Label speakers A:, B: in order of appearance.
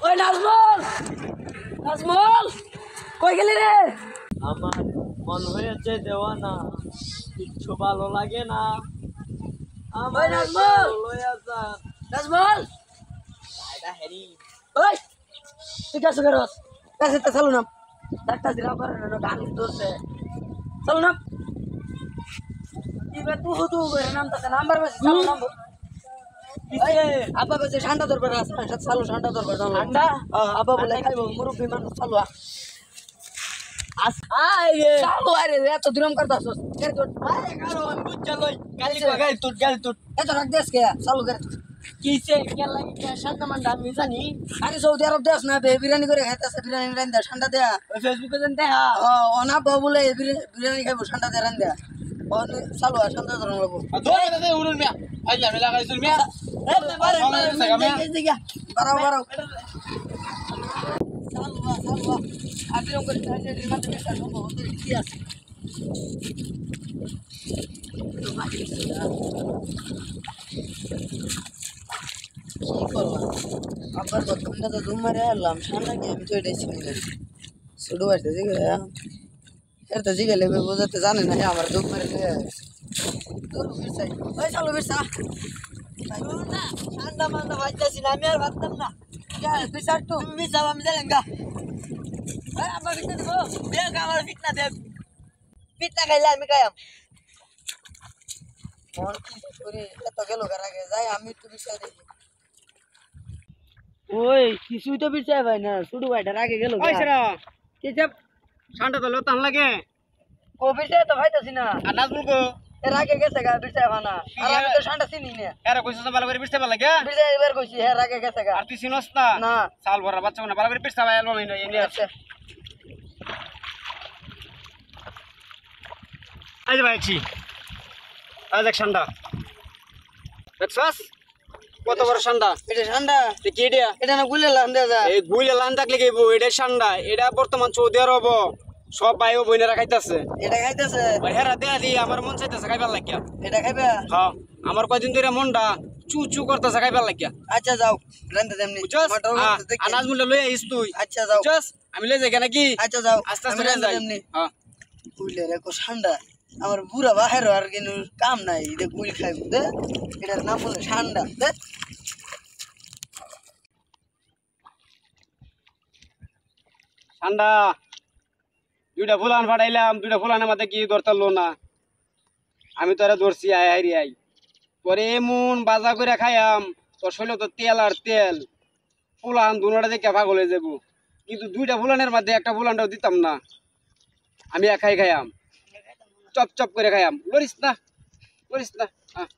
A: ওই নাজমুল, নাজমুল কই গেলি রে?
B: আমার মন হয়েছে দেওয়ানা, কিচ্ছু ভালো লাগে না। আমার
A: নাজমুল! নাজমুল ওই তুই কাছে করস কাছে তো চালু নাম ডাক্তার দিরা করে না গান ধরছে চালু নাম ইবে তু নাম তো নাম্বার বেশি চালু নাম আব্বা বলছে ঠান্ডা দরবার আছে চালু ঠান্ডা দরবার ঠান্ডা আব্বা বলে খাইব মুরব্বি মানুষ চালু চালু আরে এত দুরম করতাছ এত রাখ দেশ কে চালু করে
B: কিসে কে লাগে শান্তা মান্ডা আমি জানি।
A: আরে সৌদি আরব দেশ না বিরিয়ানি করে খাইতেছে বিরিয়ানি রান দেয়া ঠান্ডা দেয়া
B: ফেসবুকে জানতে হ্যাঁ
A: অনা বলে বিরিয়ানি খাইবো ঠান্ডা দেয়া রান দেয়া চালু আর ঠান্ডা ধরন লাগবো
B: উড়ুন মিয়া আইলা মেলা গাইছুন মিয়া
A: বাড়াও বাড়াও চালু আর বিরম করে মাঝে বেশা সম্ভব কি আছে কি করলাম আবার ঠান্ডা তো ধুম মারে আনলাম ঠান্ডা কি আমি তো এটাই ছিল শুধু বাড়তে জিগে এর তো জিগে লেবে বোঝাতে জানে না আমার ধুম মারে ওই চালু বিরসা
B: ঠান্ডা মান্ডা ভাইতাছি না আমি আর ভাবতাম না।
A: তুই চার টু
B: তুমি মিশাও আমি জানেন গা
A: আমার ভিতরে দিব
B: দেখ আমার ফিটনা দেখ ফিটনা খাইলে আমি খাইয়াম।
A: মন কি করে এত গেল কার আগে যাই আমি একটু বিষয় দেখি ওই কিছুই তো বিষয় ভাই না শুধু ভাইটার আগে গেল
B: কিসব ঠান্ডা তো লতাম লাগে
A: ও বিষয় তো ভাইতাছি না
B: আর নাজমুল কো
A: এর আগে গেছে গা বিষয় ভানা আর আমি তো ঠান্ডা চিনি না
B: এরা কইছস না ভালো করে পিছতে পারলা কে
A: বিষয় এবার কইছি এর আগে গেছে গা
B: আর তুই চিনস না
A: না
B: সাল ভরা বাচ্চা না ভালো করে পিছতে পারলা অ্যালবাম এনে আছে। আই ভাইছি আজ এক ঠান্ডা দেখছস কত বড় ঠান্ডা
A: এটা ঠান্ডা
B: কি এটা
A: এটা না গুলে লান দেয়া যায়
B: এই গুইলে লান থাকলে কি এটা ঠান্ডা এটা বর্তমান সৌদি আরব সব ভাই ও বোনেরা খাইতাছে
A: এটা খাইতেছে
B: হেরা দেয়া দি আমার মন চাইতেছে খাইবার লাগিয়া
A: এটা খাইবা
B: হ্যাঁ আমার কয়দিন ধরে মনটা চু চু করতেছে খাইবার লাগিয়া
A: আচ্ছা যাও রান্তে দেমনি
B: বুঝছস আনাজ মুলে লই আইস তুই
A: আচ্ছা যাও
B: বুঝছস আমি লই যাই কেন কি
A: আচ্ছা যাও
B: আস্তে আস্তে লই যাই হ্যাঁ
A: বুঝলে রে কো ঠান্ডা আমার বুড়া বাহির আর কিন্তু কাম নাই এটা গুল খাইব দে এটার নাম বলে ঠান্ডা দে
B: ঠান্ডা দুইটা ফুলান ফাটাইলাম দুইটা ফুলানের মাথায় কি ধরতারলো না আমি তো আরে ধরছি আয় হাইরি আই পরে এমন বাজা করে খাইয়াম তোর শৈল তো তেল আর তেল ফুলান দুনোটা দেখে পাগল হয়ে যাবো কিন্তু দুইটা ফুলানের মধ্যে একটা ফুলানটাও দিতাম না আমি একাই খাইয়াম চপ চপ করে খাইয়াম লরিস না হ্যাঁ